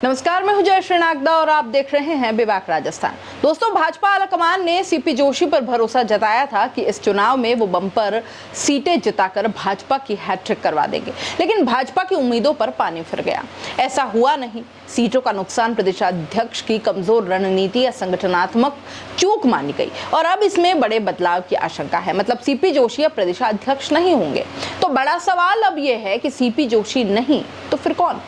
नमस्कार, मैं हूं जयश्री नागदा और आप देख रहे हैं बेबाक राजस्थान। दोस्तों, भाजपा आलाकमान ने सीपी जोशी पर भरोसा जताया था कि इस चुनाव में वो बम्पर सीटें जिताकर भाजपा की हैट्रिक करवा देंगे, लेकिन भाजपा की उम्मीदों पर पानी फिर गया। ऐसा हुआ नहीं। सीटों का नुकसान प्रदेशाध्यक्ष की कमजोर रणनीति या संगठनात्मक चूक मानी गई और अब इसमें बड़े बदलाव की आशंका है। मतलब सीपी जोशी अब प्रदेशाध्यक्ष नहीं होंगे। तो बड़ा सवाल अब यह है कि सीपी जोशी नहीं तो फिर कौन?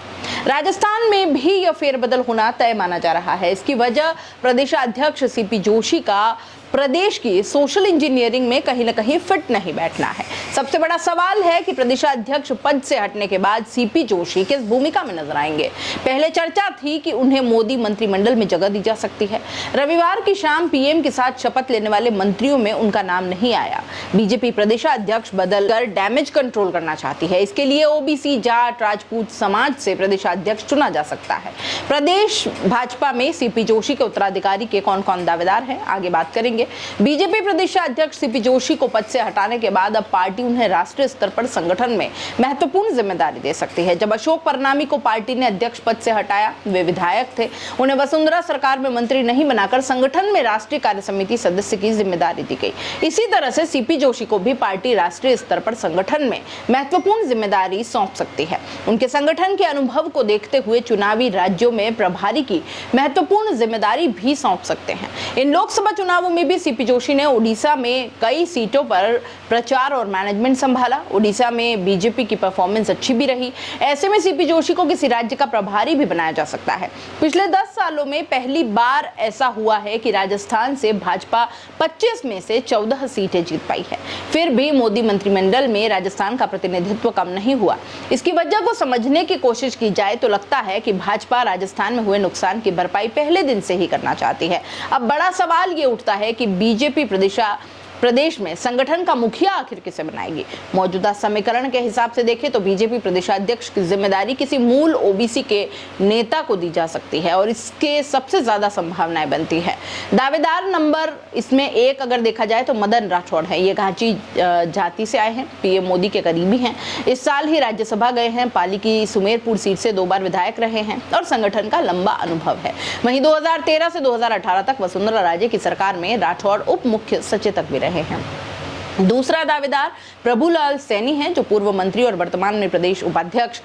राजस्थान में भी यह फेरबदल होना तय माना जा रहा है। इसकी वजह प्रदेशाध्यक्ष सीपी जोशी का प्रदेश की सोशल इंजीनियरिंग में कहीं न कहीं फिट नहीं बैठना है। सबसे बड़ा सवाल है कि प्रदेशाध्यक्ष पद से हटने के बाद सीपी जोशी किस भूमिका में नजर आएंगे। पहले चर्चा थी कि उन्हें मोदी मंत्रिमंडल में जगह दी जा सकती है। रविवार की शाम पीएम के साथ शपथ लेने वाले मंत्रियों में उनका नाम नहीं आया। बीजेपी प्रदेशाध्यक्ष बदलकर डैमेज कंट्रोल करना चाहती है। इसके लिए ओबीसी, जाट, राजपूत समाज से प्रदेशाध्यक्ष चुना जा सकता है। प्रदेश भाजपा में सीपी जोशी के उत्तराधिकारी के कौन कौन दावेदार हैं, आगे बात करेंगे। बीजेपी प्रदेशाध्यक्ष सीपी जोशी को पद से हटाने के बाद अब पार्टी उन्हें राष्ट्रीय स्तर पर संगठन में महत्वपूर्ण जिम्मेदारी दे सकती है। जब अशोक परनामी को पार्टी ने अध्यक्ष पद से हटाया, वे विधायक थे। उन्हें वसुंधरा सरकार में मंत्री नहीं बनाकर संगठन में राष्ट्रीय कार्य समिति सदस्य की जिम्मेदारी दी गई। इसी तरह से सीपी जोशी को भी पार्टी राष्ट्रीय स्तर पर संगठन में महत्वपूर्ण जिम्मेदारी सौंप सकती है। उनके संगठन के अनुभव को देखते हुए चुनावी राज्यों में प्रभारी की महत्वपूर्ण जिम्मेदारी भी सौंप सकते हैं। इन लोकसभा चुनावों में भी सीपी जोशी ने उड़ीसा में कई सीटों पर प्रचार और मैनेजमेंट संभाला। उड़ीसा में बीजेपी की परफॉर्मेंस अच्छी भी रही। ऐसे में सीपी जोशी को किसी राज्य का प्रभारी भी बनाया जा सकता है। पिछले 10 सालों में पहली बार ऐसा हुआ है कि राजस्थान से भाजपा 25 में से 14 सीटें जीत पाई है। फिर भी मोदी मंत्रिमंडल में राजस्थान का प्रतिनिधित्व कम नहीं हुआ। इसकी वजह को समझने की कोशिश की जाए तो लगता है कि भाजपा राजस्थान में हुए नुकसान की भरपाई पहले दिन से ही करना चाहती है। अब बड़ा सवाल ये उठता है कि बीजेपी प्रदेश में संगठन का मुखिया आखिर किसे बनाएगी। मौजूदा समीकरण के हिसाब से देखें तो बीजेपी प्रदेशाध्यक्ष की जिम्मेदारी किसी मूल ओबीसी के नेता को दी जा सकती है और इसके सबसे ज्यादा संभावनाएं बनती है। दावेदार नंबर इसमें एक अगर देखा जाए तो मदन राठौड़ है। ये घाची जाति से आए हैं, पीएम मोदी के करीबी हैं। इस साल ही राज्यसभा गए हैं, पाली की सुमेरपुर सीट से 2 बार विधायक रहे हैं और संगठन का लंबा अनुभव है। वहीं 2013 से 2018 तक वसुंधरा राजे की सरकार में राठौड़ उप मुख्य सचेतक भी रहे हैं। दूसरा दावेदार प्रभुलाल सैनी हैं, जो पूर्व मंत्री और वर्तमान में प्रदेश उपाध्यक्ष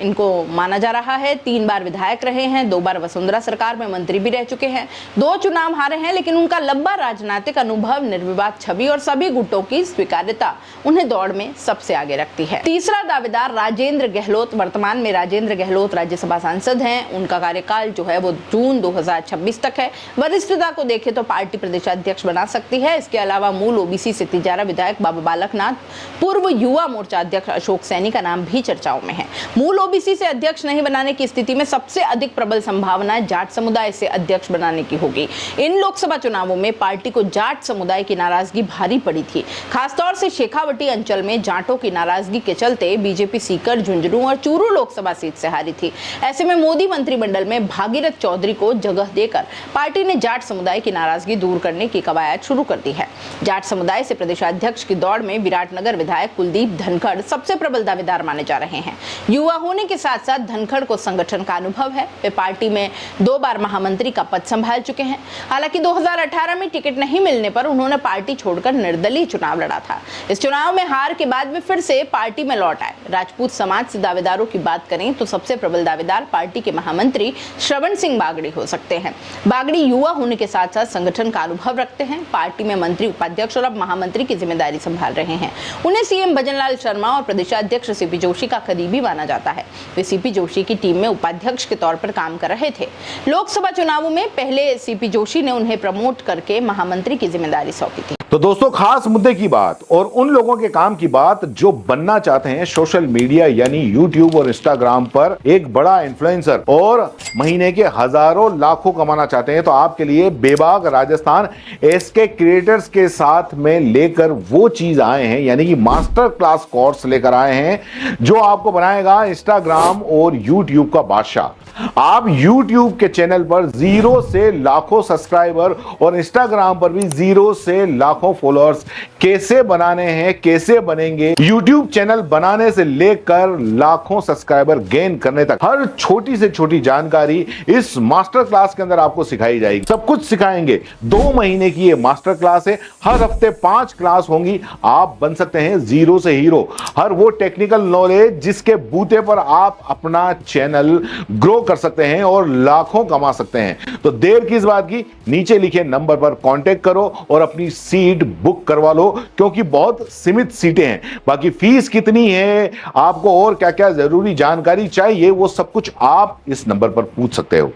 इनको माना जा रहा है। 3 बार विधायक रहे हैं, 2 बार वसुंधरा सरकार में मंत्री भी रह चुके हैं। 2 चुनाव हारे हैं, लेकिन उनका लंबा राजनीतिक अनुभव, निर्विवाद छवि और सभी गुटों की स्वीकार्यता उन्हें दौड़ में सबसे आगे रखती है। तीसरा दावेदार राजेंद्र गहलोत। वर्तमान में राजेंद्र गहलोत राज्यसभा सांसद हैं। उनका कार्यकाल जो है वो जून 2026 तक है। वरिष्ठता को देखें तो पार्टी प्रदेशाध्यक्ष बना सकती है। इसके अलावा मूल ओबीसी से तिजारा विधायक बाबा बालकनाथ, पूर्व युवा मोर्चा अध्यक्ष अशोक सैनी का नाम भी चर्चाओं में है। मूल ओबीसी से अध्यक्ष नहीं बनाने की स्थिति में सबसे अधिक प्रबल संभावना जाट समुदाय से अध्यक्ष बनाने की होगी। इन लोकसभा चुनावों में पार्टी को जाट समुदाय की नाराजगी भारी पड़ी थी। खासतौर से शेखावटी अंचल में जाटों की नाराजगी के चलते बीजेपी सीकर, झुंझुनू और चूरू लोकसभा सीट से हारी थी। ऐसे में मोदी मंत्रिमंडल में भागीरथ चौधरी को जगह देकर पार्टी ने जाट समुदाय की नाराजगी दूर करने की कवायद शुरू कर दी है। जाट समुदाय से प्रदेशाध्यक्ष की दौड़ में विराटनगर विधायक कुलदीप धनखड़ सबसे प्रबल दावेदार माने जा रहे हैं। युवा होने के साथ साथ धनखड़ को संगठन का अनुभव है। वे पार्टी में 2 बार महामंत्री का पद संभाल चुके हैं। हालांकि 2018 में टिकट नहीं मिलने पर उन्होंने पार्टी छोड़कर निर्दलीय चुनाव लड़ा था। इस चुनाव में हार के बाद वे फिर से पार्टी में लौट आए। राजपूत समाज से दावेदारों की बात करें तो सबसे प्रबल दावेदार पार्टी के महामंत्री श्रवण सिंह बागड़ी हो सकते हैं। बागड़ी युवा होने के साथ साथ संगठन का अनुभव रखते हैं। पार्टी में मंत्री, उपाध्यक्ष और अब महामंत्री की जिम्मेदारी संभाल रहे हैं। उन्हें सीएम भजनलाल शर्मा और प्रदेशाध्यक्ष सीपी जोशी का करीबी माना जाता है। वे सीपी जोशी की टीम में उपाध्यक्ष के तौर पर काम कर रहे थे। लोकसभा चुनावों में पहले सीपी जोशी ने उन्हें प्रमोट करके महामंत्री की जिम्मेदारी सौंपी थी। तो दोस्तों, खास मुद्दे की बात और उन लोगों के काम की बात जो बनना चाहते हैं सोशल मीडिया यानी यूट्यूब और इंस्टाग्राम पर एक बड़ा इन्फ्लुएंसर और महीने के हजारों लाखों कमाना चाहते हैं, तो आपके लिए बेबाक राजस्थान इसके क्रिएटर्स के साथ में लेकर वो चीज आए हैं, यानी कि मास्टर क्लास कोर्स लेकर आए हैं जो आपको बनाएगा इंस्टाग्राम और यूट्यूब का बादशाह। आप YouTube के चैनल पर 0 से लाखों सब्सक्राइबर और इंस्टाग्राम पर भी 0 से लाखों लाखों फॉलोअर्स कैसे बनाने हैं, कैसे बनेंगे, यूट्यूब चैनल बनाने से लेकर लाखों सब्सक्राइबर गेन करने तक हर छोटी से छोटी जानकारी इस मास्टर क्लास के अंदर आपको सिखाई जाएगी। सब कुछ सिखाएंगे। 2 महीने की ये मास्टर क्लास है। हर हफ्ते 5 क्लास होंगी। आप बन सकते हैं जीरो से हीरो। हर वो टेक्निकल नॉलेज जिसके बूते पर आप अपना चैनल ग्रो कर सकते हैं और लाखों कमा सकते हैं। तो देर किस बात की, नीचे लिखे नंबर पर कांटेक्ट करो और अपनी सीट बुक करवा लो, क्योंकि बहुत सीमित सीटें हैं। बाकी फीस कितनी है, आपको और क्या क्या जरूरी जानकारी चाहिए, वो सब कुछ आप इस नंबर पर पूछ सकते हो।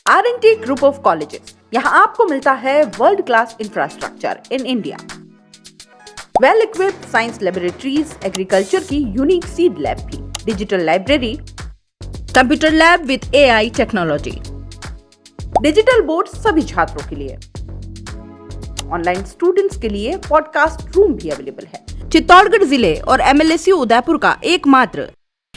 R&T ग्रुप ऑफ कॉलेजेस, यहाँ आपको मिलता है world class infrastructure in India, well equipped science laboratories, agriculture की यूनिक सीड लैब भी, digital library, computer lab with AI technology, digital board सभी छात्रों के लिए, ऑनलाइन स्टूडेंट्स के लिए पॉडकास्ट रूम भी अवेलेबल है। चित्तौड़गढ़ जिले और MLSU उदयपुर का एकमात्र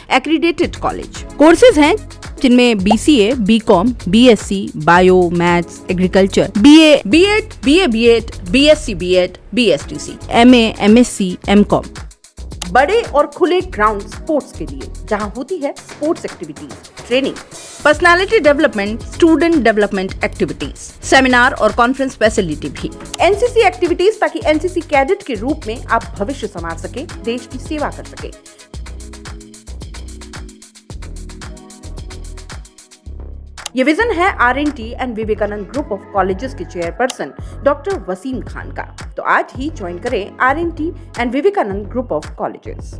एक्रीडेटेड कॉलेज। कोर्सेज हैं जिनमें BCA, BCom, BSc, bio, maths, agriculture, BA, B.Ed, BA, B.Ed, BSc, B.Ed, BSTC, MA, MSc, MCom। बड़े और खुले ग्राउंड स्पोर्ट्स के लिए, जहां होती है sports activities, training, personality development, student development activities, seminar और कॉन्फ्रेंस फैसिलिटी भी, NCC एक्टिविटीज, ताकि NCC कैडेट के रूप में आप भविष्य संवार सके, देश की सेवा कर सके। ये विजन है R&T and Vivekananda group of colleges के चेयरपर्सन डॉक्टर वसीम खान का। तो आज ही ज्वाइन करें R&T and Vivekananda group of colleges.